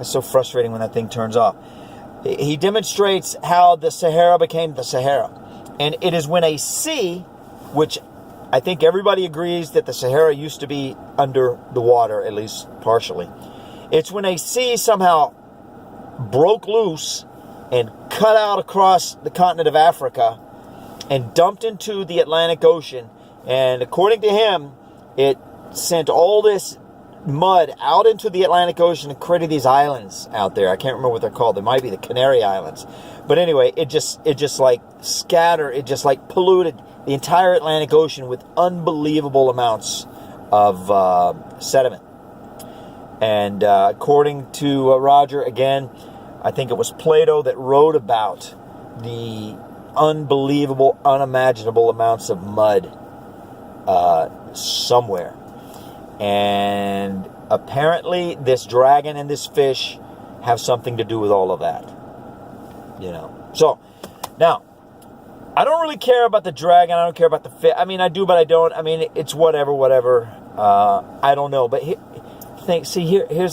It's so frustrating when that thing turns off. He demonstrates how the Sahara became the Sahara. And it is when a sea, which I think everybody agrees that the Sahara used to be under the water, at least partially. It's when a sea somehow broke loose and cut out across the continent of Africa and dumped into the Atlantic Ocean. And according to him, it sent all this mud out into the Atlantic Ocean and created these islands out there. I can't remember what they're called. They might be the Canary Islands. But anyway, it just like scattered, it just like polluted the entire Atlantic Ocean with unbelievable amounts of sediment. And according to Roger, again, I think it was Plato that wrote about the unbelievable, unimaginable amounts of mud somewhere. And apparently this dragon and this fish have something to do with all of that. You know. So, now, I don't really care about the dragon. I don't care about the fish. I mean, I do, but I don't. I mean, it's whatever. I don't know. But here's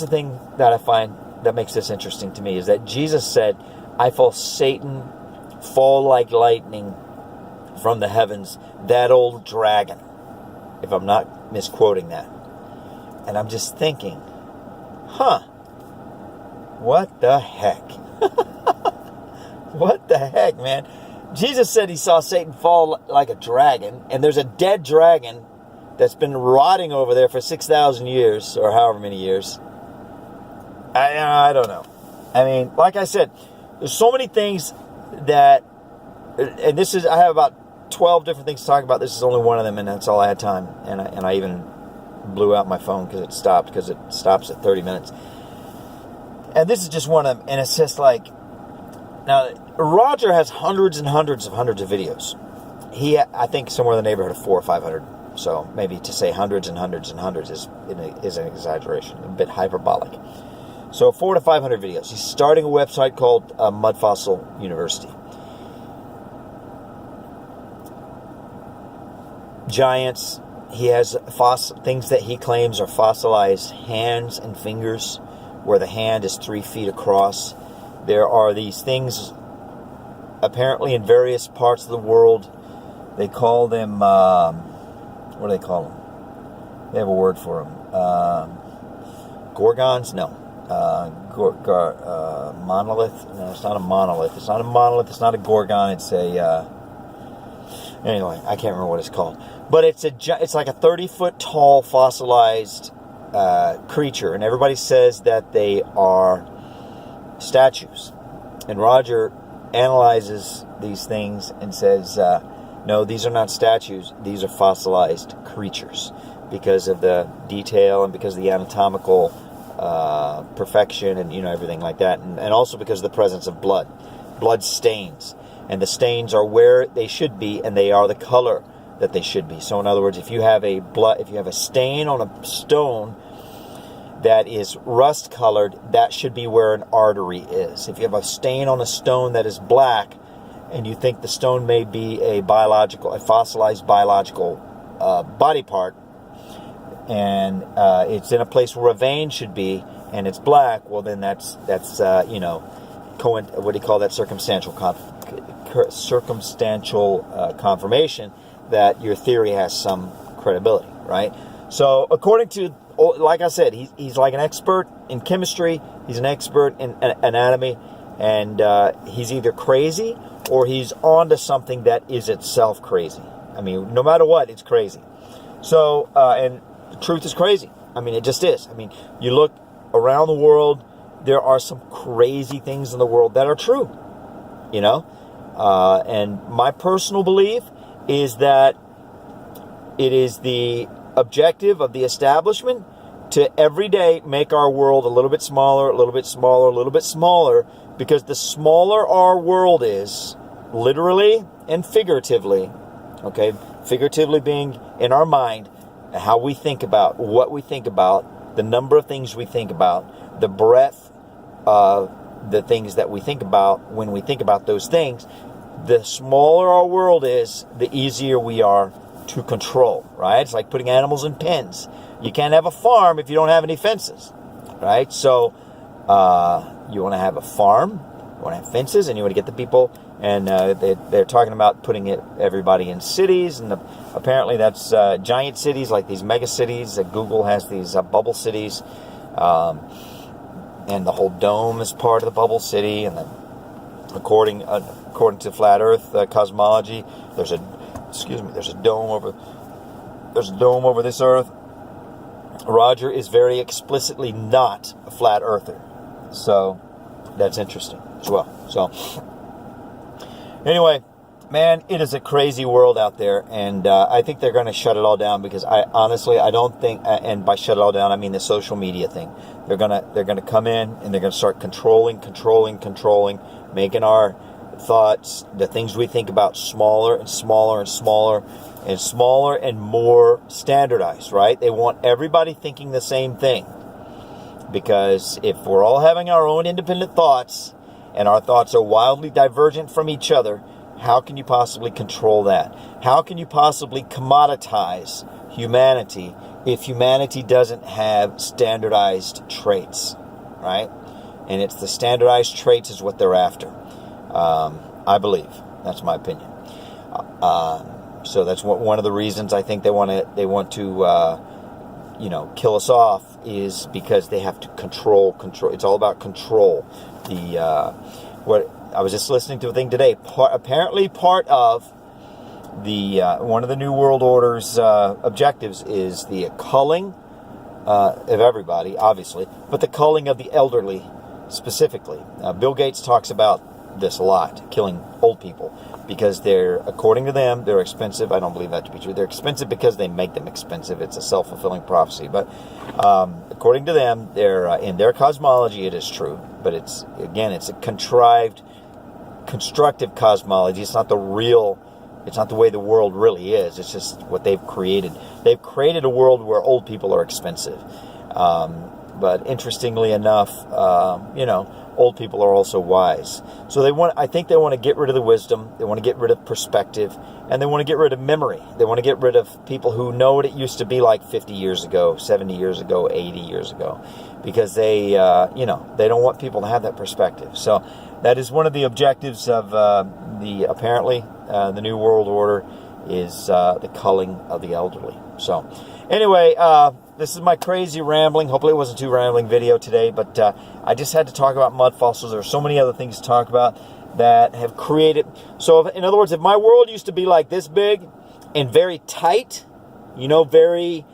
the thing that I find that makes this interesting to me is that Jesus said, I saw Satan fall like lightning from the heavens, that old dragon, if I'm not misquoting that. And I'm just thinking, what the heck? What the heck, man? Jesus said he saw Satan fall like a dragon, and there's a dead dragon that's been rotting over there for 6,000 years, or however many years. I don't know. I mean, like I said, there's so many things that, and I have about 12 different things to talk about. This is only one of them, and that's all I had time. And I even blew out my phone because it stops at 30 minutes. And this is just one of them, and it's just like, now, Roger has hundreds and hundreds of videos. I think somewhere in the neighborhood of 400 or 500. So maybe to say hundreds and hundreds and hundreds is an exaggeration, a bit hyperbolic. So 400 to 500 videos. He's starting a website called Mudfossil University. Giants. He has things that he claims are fossilized hands and fingers, where the hand is 3 feet across. There are these things, apparently in various parts of the world. They call them, what do they call them? They have a word for them. Gorgons? No. Monolith? No, it's not a monolith. It's not a monolith. It's not a gorgon. It's a, anyway, I can't remember what it's called. But it's like a 30-foot tall fossilized creature. And everybody says that they are statues. And Roger analyzes these things and says, no, these are not statues. These are fossilized creatures because of the detail and because of the anatomical perfection and everything like that, and also because of the presence of blood stains, and the stains are where they should be, and they are the color that they should be. So in other words, if you have a stain on a stone that is rust colored, that should be where an artery is. If you have a stain on a stone that is black, and you think the stone may be a fossilized biological body part, and it's in a place where a vein should be, and it's black, well then that's what do you call that? Circumstantial confirmation that your theory has some credibility, right? So according to, like I said, he's like an expert in chemistry, he's an expert in anatomy, and he's either crazy or he's onto something that is itself crazy. I mean, no matter what, it's crazy. So, and the truth is crazy. I mean, it just is. I mean, you look around the world, there are some crazy things in the world that are true, and my personal belief is that it is the objective of the establishment to every day make our world a little bit smaller, a little bit smaller, a little bit smaller, because the smaller our world is, literally and figuratively, okay, figuratively being in our mind, how we think about, what we think about, the number of things we think about, the breadth of the things that we think about when we think about those things, the smaller our world is, the easier we are to control, right? It's like putting animals in pens. You can't have a farm if you don't have any fences, right? So You want to have a farm, you want to have fences, and you want to get the people, and they're talking about putting everybody in cities, and apparently that's giant cities like these mega cities. Google has these bubble cities, and the whole dome is part of the bubble city, and then according to Flat Earth Cosmology, there's a dome over this Earth. Roger is very explicitly not a flat earther. So that's interesting as well. So anyway, man, it is a crazy world out there, and I think they're going to shut it all down, because I don't think, and by shut it all down I mean the social media thing. They're gonna come in and they're gonna start controlling, making our thoughts, the things we think about, smaller and smaller and smaller and smaller and more standardized, right? They want everybody thinking the same thing. Because if we're all having our own independent thoughts, and our thoughts are wildly divergent from each other, how can you possibly control that? How can you possibly commoditize humanity if humanity doesn't have standardized traits, right? And it's the standardized traits is what they're after. I believe. That's my opinion. So that's one of the reasons I think they want to kill us off, is because they have to control. It's all about control. What I was just listening to a thing today. Apparently, part of one of the New World Order's objectives is the culling of everybody, obviously, but the culling of the elderly specifically. Bill Gates talks about this a lot, killing old people, because according to them, they're expensive. I don't believe that to be true. They're expensive because they make them expensive. It's a self-fulfilling prophecy. But according to them, in their cosmology, it is true. But it's a contrived, constructive cosmology. It's not the way the world really is. It's just what they've created. They've created a world where old people are expensive. But interestingly enough, old people are also wise. So I think they want to get rid of the wisdom. They want to get rid of perspective, and they want to get rid of memory. They want to get rid of people who know what it used to be like 50 years ago, 70 years ago, 80 years ago, because they don't want people to have that perspective. So that is one of the objectives of the New World Order, is the culling of the elderly. So anyway, this is my crazy rambling. Hopefully it wasn't too rambling video today, but I just had to talk about mud fossils. There are so many other things to talk about that have created. So in other words, if my world used to be like this big and very tight, very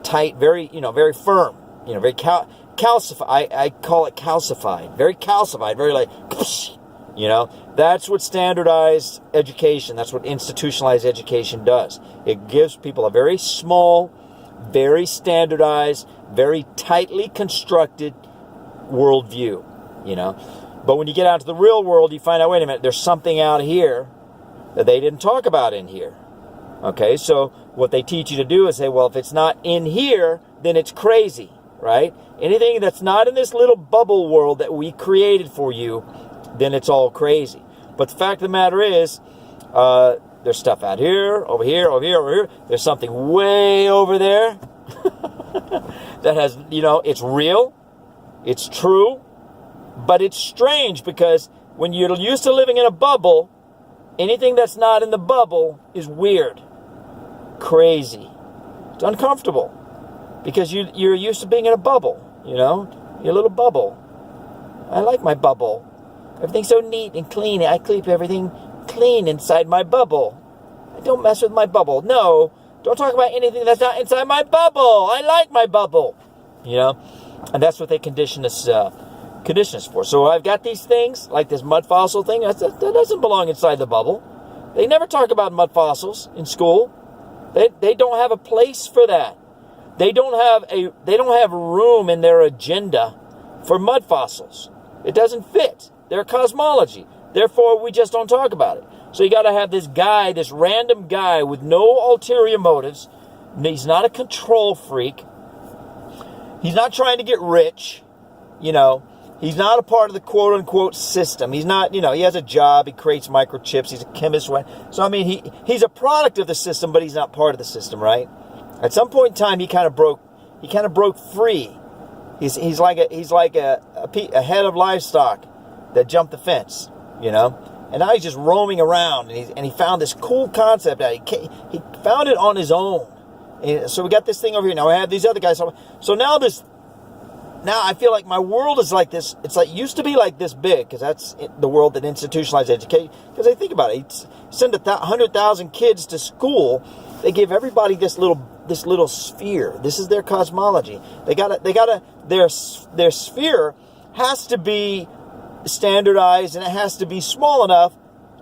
tight, very firm, very calcified. I call it calcified. Very calcified, very like, that's what standardized education, that's what institutionalized education does. It gives people a very small, very standardized, very tightly constructed worldview, But when you get out to the real world, you find out, wait a minute, there's something out here that they didn't talk about in here. Okay, so what they teach you to do is say, well, if it's not in here, then it's crazy, right? Anything that's not in this little bubble world that we created for you, then it's all crazy. But the fact of the matter is, there's stuff out here, over here, over here, over here. There's something way over there that has, it's real, it's true, but it's strange, because when you're used to living in a bubble, anything that's not in the bubble is weird, crazy. It's uncomfortable, because you're used to being in a bubble, your little bubble. I like my bubble. Everything's so neat and clean. I keep everything clean inside my bubble. I don't mess with my bubble. No, don't talk about anything that's not inside my bubble. I like my bubble. And that's what they condition us for. So I've got these things, like this mud fossil thing, that doesn't belong inside the bubble. They never talk about mud fossils in school. They don't have a place for that. They don't have room in their agenda for mud fossils. It doesn't fit their cosmology. Therefore, we just don't talk about it. So you got to have this guy, this random guy with no ulterior motives. He's not a control freak. He's not trying to get rich. He's not a part of the quote-unquote system. He's not, he has a job. He creates microchips. He's a chemist. So, I mean, he's a product of the system, but he's not part of the system, right? At some point in time, he kind of broke he kind of broke free. He's like a head of livestock that jumped the fence, you know. And now he's just roaming around, and he found this cool concept out. He found it on his own. And so we got this thing over here. Now we have these other guys. So now I feel like my world is like this. It's like used to be like this big, because that's the world that institutionalized education. Because I think about it, send 100,000 kids to school. They give everybody this little sphere. This is their cosmology. Their sphere has to be standardized, and it has to be small enough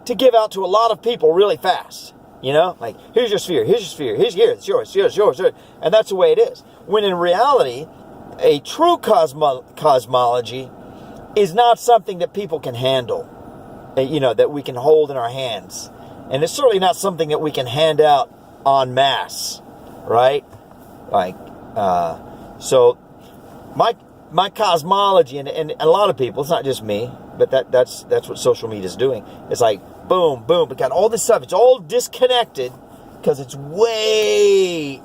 to give out to a lot of people really fast. You know, like, here's your sphere, it's yours, and that's the way it is. When in reality, a true cosmology is not something that people can handle, you know, that we can hold in our hands. And it's certainly not something that we can hand out en masse, right? Like, so my cosmology, and a lot of people, it's not just me, but that's what social media is doing. It's like, boom, boom, we got all this stuff. It's all disconnected because it's way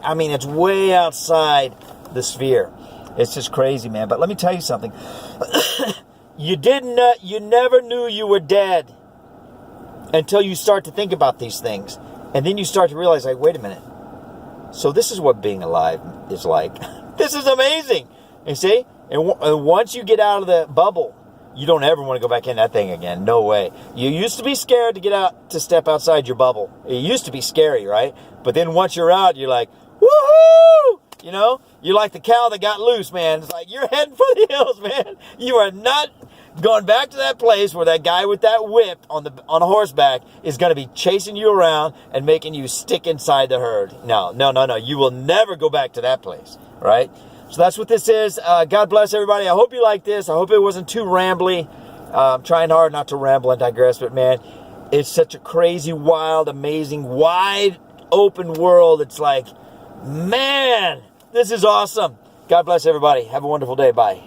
outside the sphere. It's just crazy, man. But let me tell you something. You never knew you were dead until you start to think about these things. And then you start to realize, like, wait a minute. So this is what being alive is like. This is amazing. You see? And once you get out of the bubble, you don't ever want to go back in that thing again. No way. You used to be scared to step outside your bubble. It used to be scary, right? But then once you're out, you're like, woohoo! You know? You're like the cow that got loose, man. It's like, you're heading for the hills, man. You are not going back to that place where that guy with that whip on a horseback is going to be chasing you around and making you stick inside the herd. No. You will never go back to that place, right? So that's what this is. God bless everybody. I hope you like this. I hope it wasn't too rambly. I'm trying hard not to ramble and digress, but man, it's such a crazy, wild, amazing, wide open world. It's like, man, this is awesome. God bless everybody. Have a wonderful day. Bye.